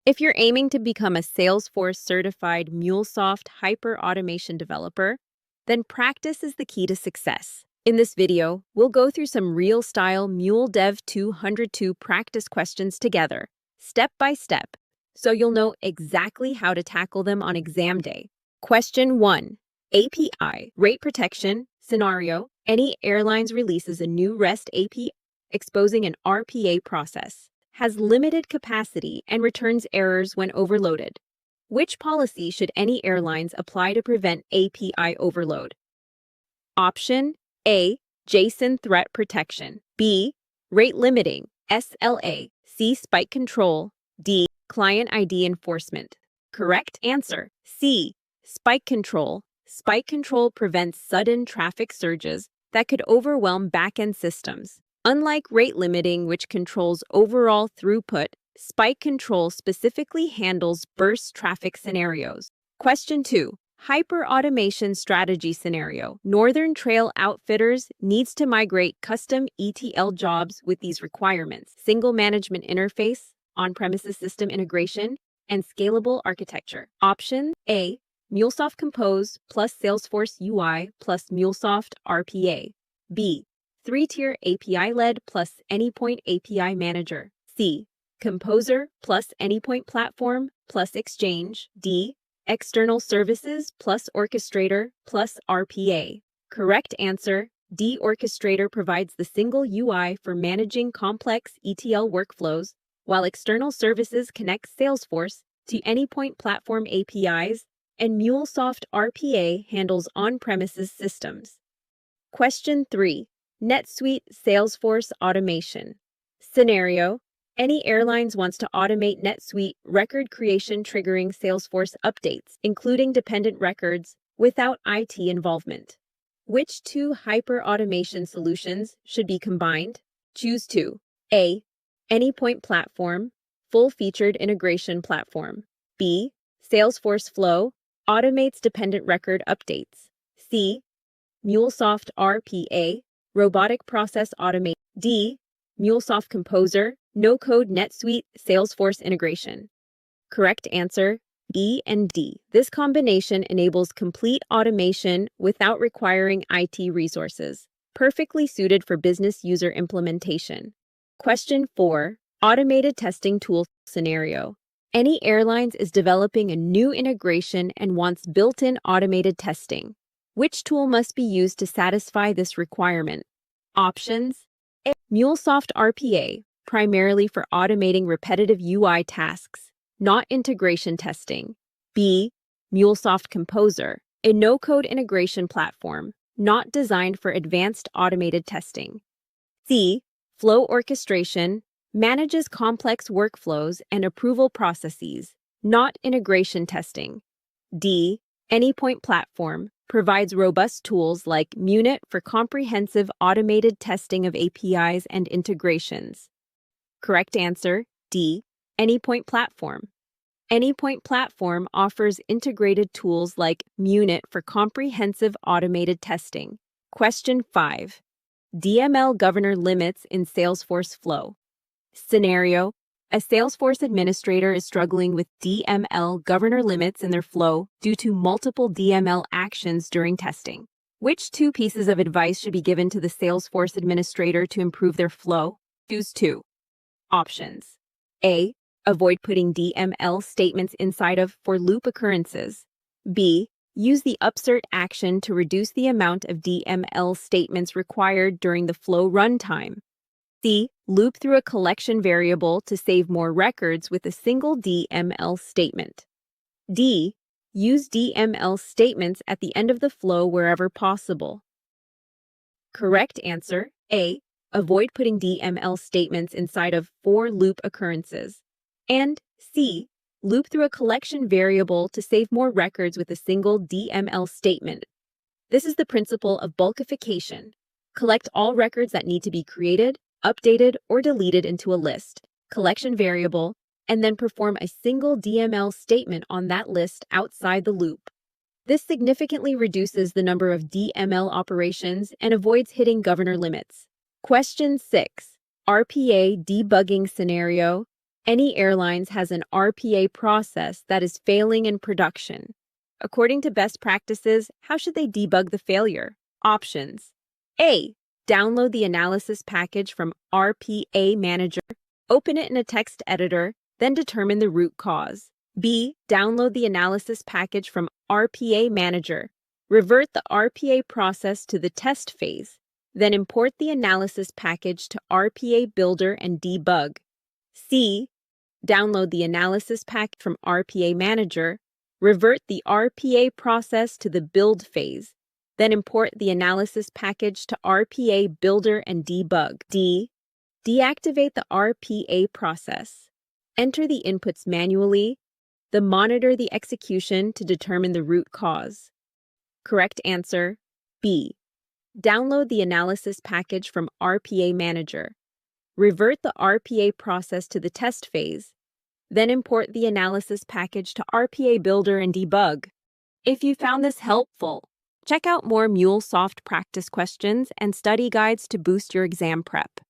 If you're aiming to become a Salesforce certified MuleSoft Hyperautomation developer, then practice is the key to success. In this video, we'll go through some real-style Mule-Dev-202 practice questions together, step by step, so you'll know exactly how to tackle them on exam day. Question 1. API, rate protection, scenario. Any airlines releases a new REST API exposing an RPA process, has limited capacity, and returns errors when overloaded. Which policy should any airlines apply to prevent API overload? Option A. JSON threat protection. B. Rate limiting, SLA. C. Spike control. D. Client ID enforcement. Correct answer. C. Spike control. Spike control prevents sudden traffic surges that could overwhelm backend systems. Unlike rate limiting, which controls overall throughput, spike control specifically handles burst traffic scenarios. Question 2. Hyperautomation strategy scenario. Northern Trail Outfitters needs to migrate custom ETL jobs with these requirements: single management interface, on-premises system integration, and scalable architecture. Option A. MuleSoft Compose plus Salesforce UI plus MuleSoft RPA. B. 3-tier API-led plus Anypoint API Manager. C. Composer plus Anypoint Platform plus Exchange. D. External Services plus Orchestrator plus RPA. Correct answer. D. Orchestrator provides the single UI for managing complex ETL workflows, while External Services connects Salesforce to Anypoint Platform APIs, and MuleSoft RPA handles on-premises systems. Question 3. NetSuite-Salesforce automation. Scenario. Any airlines wants to automate NetSuite record creation triggering Salesforce updates, including dependent records, without IT involvement. Which two hyperautomation solutions should be combined? Choose two. A. Anypoint Platform, full-featured integration platform. B. Salesforce Flow, automates dependent record updates. C. MuleSoft RPA, robotic process automation. D. MuleSoft Composer, no-code NetSuite Salesforce integration. Correct answer, B and D. This combination enables complete automation without requiring IT resources, perfectly suited for business user implementation. Question 4. Automated testing tool scenario. Any airlines is developing a new integration and wants built-in automated testing. Which tool must be used to satisfy this requirement? Options. A. MuleSoft RPA, primarily for automating repetitive UI tasks, not integration testing. B. MuleSoft Composer, a no-code integration platform, not designed for advanced automated testing. C. Flow orchestration, manages complex workflows and approval processes, not integration testing. D. Anypoint Platform, provides robust tools like MUnit for comprehensive automated testing of APIs and integrations. Correct answer, D. Anypoint Platform. Anypoint Platform offers integrated tools like MUnit for comprehensive automated testing. Question 5. DML governor limits in Salesforce Flow. Scenario. A Salesforce administrator is struggling with DML governor limits in their flow due to multiple DML actions during testing. Which two pieces of advice should be given to the Salesforce administrator to improve their flow? Choose two. Options. A. Avoid putting DML statements inside of for loop occurrences. B. Use the upsert action to reduce the amount of DML statements required during the flow runtime. C. Loop through a collection variable to save more records with a single DML statement. D. Use DML statements at the end of the flow wherever possible. Correct answer, A. Avoid putting DML statements inside of for loop occurrences. And C. Loop through a collection variable to save more records with a single DML statement. This is the principle of bulkification. Collect all records that need to be created, updated, or deleted into a list, collection variable, and then perform a single DML statement on that list outside the loop. This significantly reduces the number of DML operations and avoids hitting governor limits. Question 6. RPA debugging scenario. Any airlines has an RPA process that is failing in production. According to best practices, how should they debug the failure? Options. A. Download the analysis package from RPA Manager, open it in a text editor, then determine the root cause. B. Download the analysis package from RPA Manager, revert the RPA process to the test phase, then import the analysis package to RPA Builder and debug. C. Download the analysis pack from RPA Manager, revert the RPA process to the build phase, then import the analysis package to RPA Builder and debug. D. Deactivate the RPA process. Enter the inputs manually, then monitor the execution to determine the root cause. Correct answer, B. Download the analysis package from RPA Manager. Revert the RPA process to the test phase, then import the analysis package to RPA Builder and debug. If you found this helpful, check out more MuleSoft practice questions and study guides to boost your exam prep.